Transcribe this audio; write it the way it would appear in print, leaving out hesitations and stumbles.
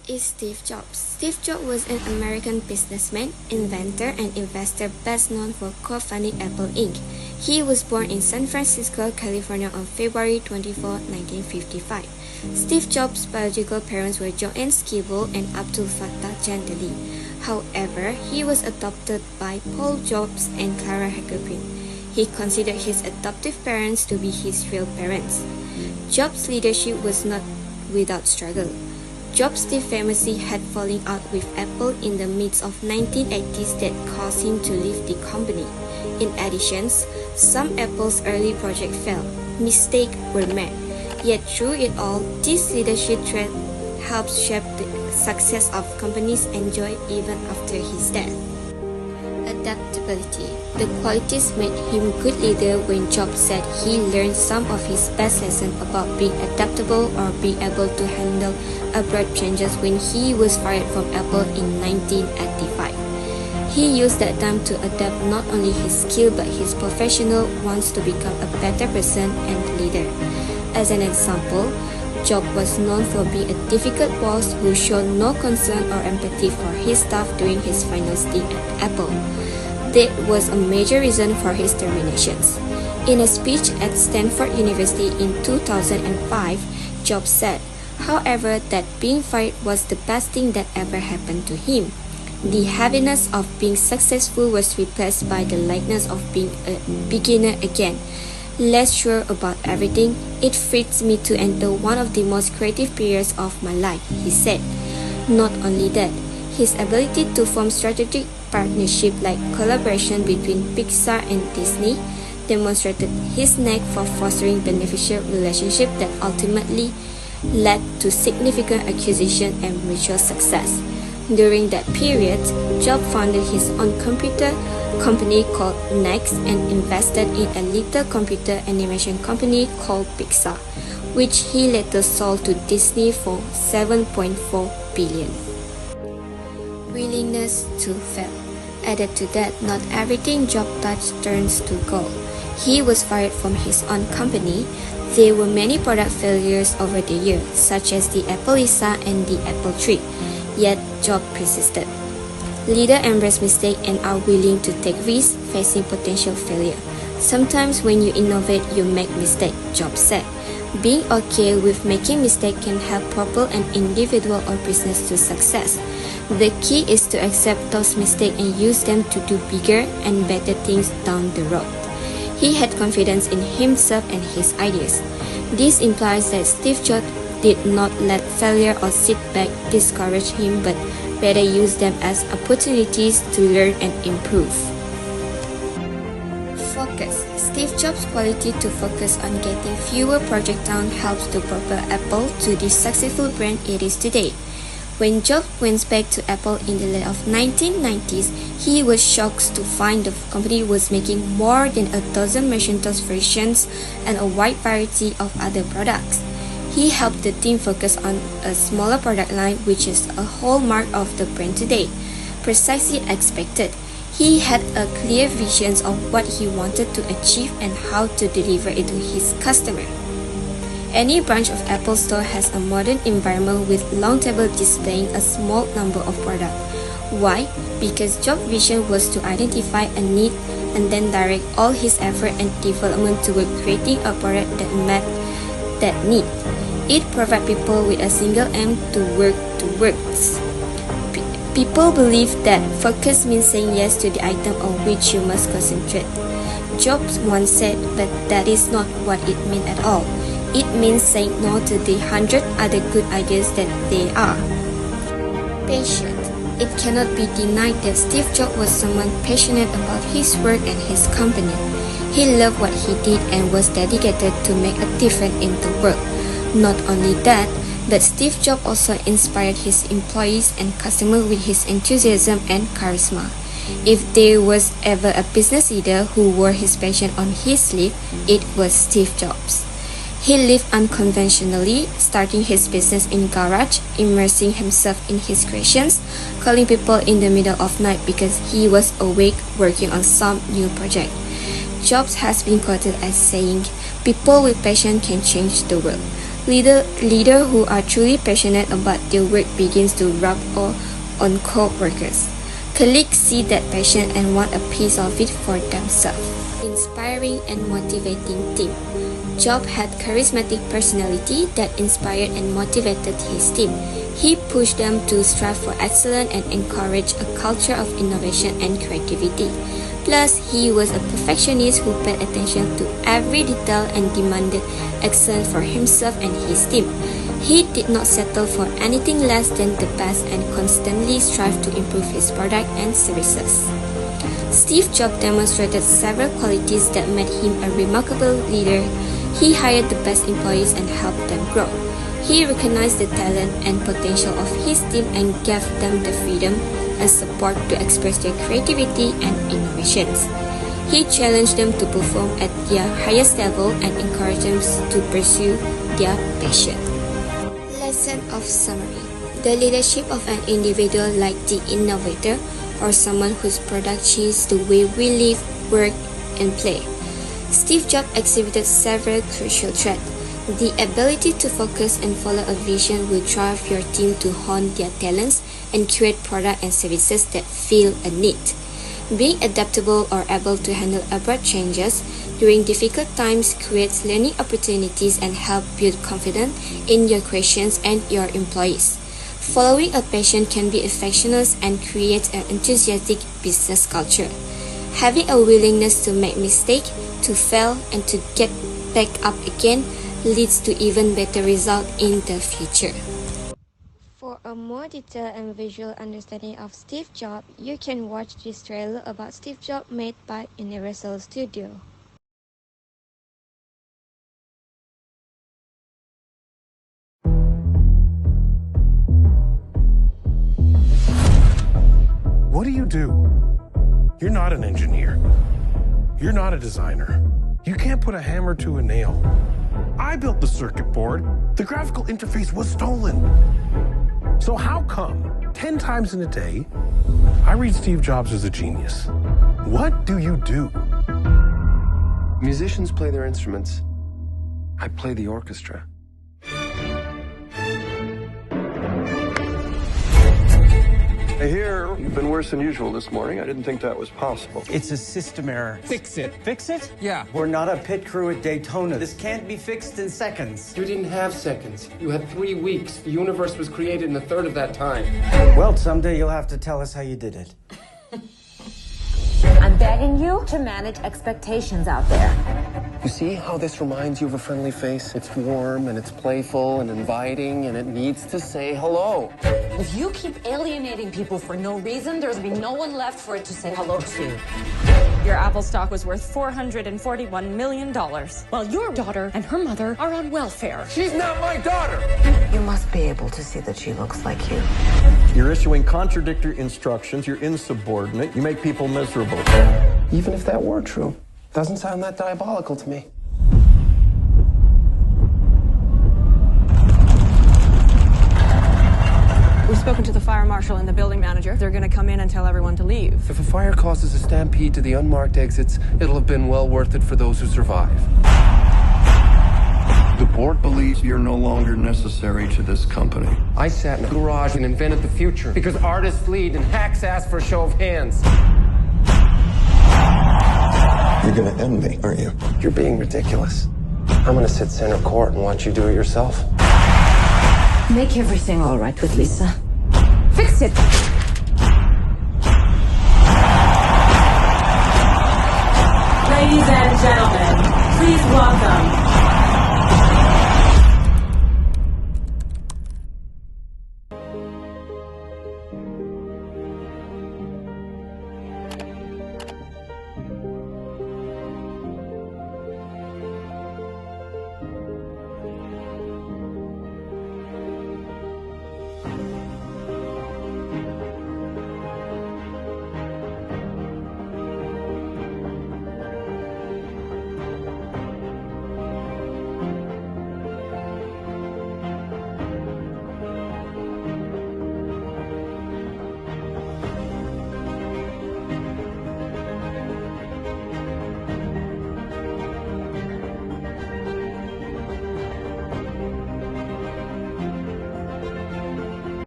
is Steve Jobs. Steve Jobs was an American businessman, inventor, and investor best known for co-founding Apple Inc. He was born in San Francisco, California on February 24, 1955. Steve Jobs' biological parents were Joanne Skeeble and Abdul Fattah Jandali. However, he was adopted by Paul Jobs and Clara Hagergren. He considered his adoptive parents to be his real parents. Jobs' leadership was not without struggle. Jobs famously had falling out with Apple in the midst of 1980s that caused him to leave the company. In addition, some Apple's early projects failed. Mistakes were made. Yet through it all, this leadership trait helped shape the success of companies enjoyed even after his death. Adaptability. The qualities made him a good leader when Jobs said he learned some of his best lessons about being adaptable or being able to handle abrupt changes when he was fired from Apple in 1985. He used that time to adapt not only his skill but his professional wants to become a better person and leader. As an example, Jobs was known for being a difficult boss who showed no concern or empathy for his staff during his final stint at Apple. That was a major reason for his terminations. In a speech at Stanford University in 2005, Jobs said, however, that being fired was the best thing that ever happened to him. The happiness of being successful was replaced by the lightness of being a beginner again. Less sure about everything, it frees me to enter one of the most creative periods of my life, he said. Not only that, his ability to form strategic partnerships like collaboration between Pixar and Disney demonstrated his knack for fostering beneficial relationships that ultimately led to significant acquisition and mutual success. During that period, Jobs founded his own computer company called Next and invested in a little computer animation company called Pixar, which he later sold to Disney for $7.4 billion. Willingness to fail. Added to that, not everything Jobs touched turns to gold. He was fired from his own company. There were many product failures over the years, such as the Apple Lisa and the Apple III. Yet Jobs persisted. Leaders embrace mistakes and are willing to take risks facing potential failure. Sometimes when you innovate, you make mistakes, Jobs said. Being okay with making mistakes can help propel an individual or business to success. The key is to accept those mistakes and use them to do bigger and better things down the road. He had confidence in himself and his ideas. This implies that Steve Jobs did not let failure or setback discourage him, but rather use them as opportunities to learn and improve. Focus. Steve Jobs' quality to focus on getting fewer projects done helps to propel Apple to the successful brand it is today. When Jobs went back to Apple in the late of 1990s, he was shocked to find the company was making more than a dozen Macintosh versions and a wide variety of other products. He helped the team focus on a smaller product line, which is a hallmark of the brand today. Precisely expected, he had a clear vision of what he wanted to achieve and how to deliver it to his customer. Any branch of Apple Store has a modern environment with long tables displaying a small number of products. Why? Because Jobs' vision was to identify a need and then direct all his effort and development toward creating a product that met that need. It provides people with a single aim to work towards. People believe that focus means saying yes to the item on which you must concentrate. Jobs once said, but that is not what it means at all. It means saying no to the 100 other good ideas that there are. Passion. It cannot be denied that Steve Jobs was someone passionate about his work and his company. He loved what he did and was dedicated to make a difference in the world. Not only that, but Steve Jobs also inspired his employees and customers with his enthusiasm and charisma. If there was ever a business leader who wore his passion on his sleeve, it was Steve Jobs. He lived unconventionally, starting his business in a garage, immersing himself in his creations, calling people in the middle of night because he was awake working on some new project. Jobs has been quoted as saying, "People with passion can change the world." Leaders who are truly passionate about their work begins to rub off on co-workers. Colleagues see that passion and want a piece of it for themselves. Inspiring and motivating team. Jobs had charismatic personality that inspired and motivated his team. He pushed them to strive for excellence and encouraged a culture of innovation and creativity. Plus, he was a perfectionist who paid attention to every detail and demanded excellence for himself and his team. He did not settle for anything less than the best and constantly strived to improve his product and services. Steve Jobs demonstrated several qualities that made him a remarkable leader. He hired the best employees and helped them grow. He recognized the talent and potential of his team and gave them the freedom and support to express their creativity and innovations. He challenged them to perform at their highest level and encouraged them to pursue their passion. Lesson of summary. The leadership of an individual like the innovator or someone whose product changes the way we live, work, and play. Steve Jobs exhibited several crucial traits. The ability to focus and follow a vision will drive your team to hone their talents and create products and services that fill a need. Being adaptable or able to handle abrupt changes during difficult times creates learning opportunities and help build confidence in your creations and your employees. Following a passion can be infectious and create an enthusiastic business culture. Having a willingness to make mistakes, to fail, and to get back up again leads to even better results in the future. For a more detailed and visual understanding of Steve Jobs, you can watch this trailer about Steve Jobs made by Universal Studios. What do you do? You're not an engineer. You're not a designer. You can't put a hammer to a nail. I built the circuit board. The graphical interface was stolen. So how come 10 times in a day, I read Steve Jobs as a genius? What do you do? Musicians play their instruments. I play the orchestra. I hear you've been worse than usual this morning. I didn't think that was possible. It's a system error. Fix it. Fix it? Yeah. We're not a pit crew at Daytona. This can't be fixed in seconds. You didn't have seconds. You had 3 weeks. The universe was created in a third of that time. Well, someday you'll have to tell us how you did it. I'm begging you to manage expectations out there. You see how this reminds you of a friendly face? It's warm and it's playful and inviting and it needs to say hello. If you keep alienating people for no reason, there's be no one left for it to say hello to. Your Apple stock was worth $441 million, while your daughter and her mother are on welfare. She's not my daughter! You must be able to see that she looks like you. You're issuing contradictory instructions, you're insubordinate, you make people miserable. Even if that were true, doesn't sound that diabolical to me. We've spoken to the fire marshal and the building manager. They're going to come in and tell everyone to leave. If a fire causes a stampede to the unmarked exits, it'll have been well worth it for those who survive. The board believes you're no longer necessary to this company. I sat in a garage and invented the future because artists lead and hacks ask for a show of hands. You're gonna end me, aren't you? You're being ridiculous. I'm gonna sit center court and watch you do it yourself. Make everything all right with Lisa. Fix it! Ladies and gentlemen, please welcome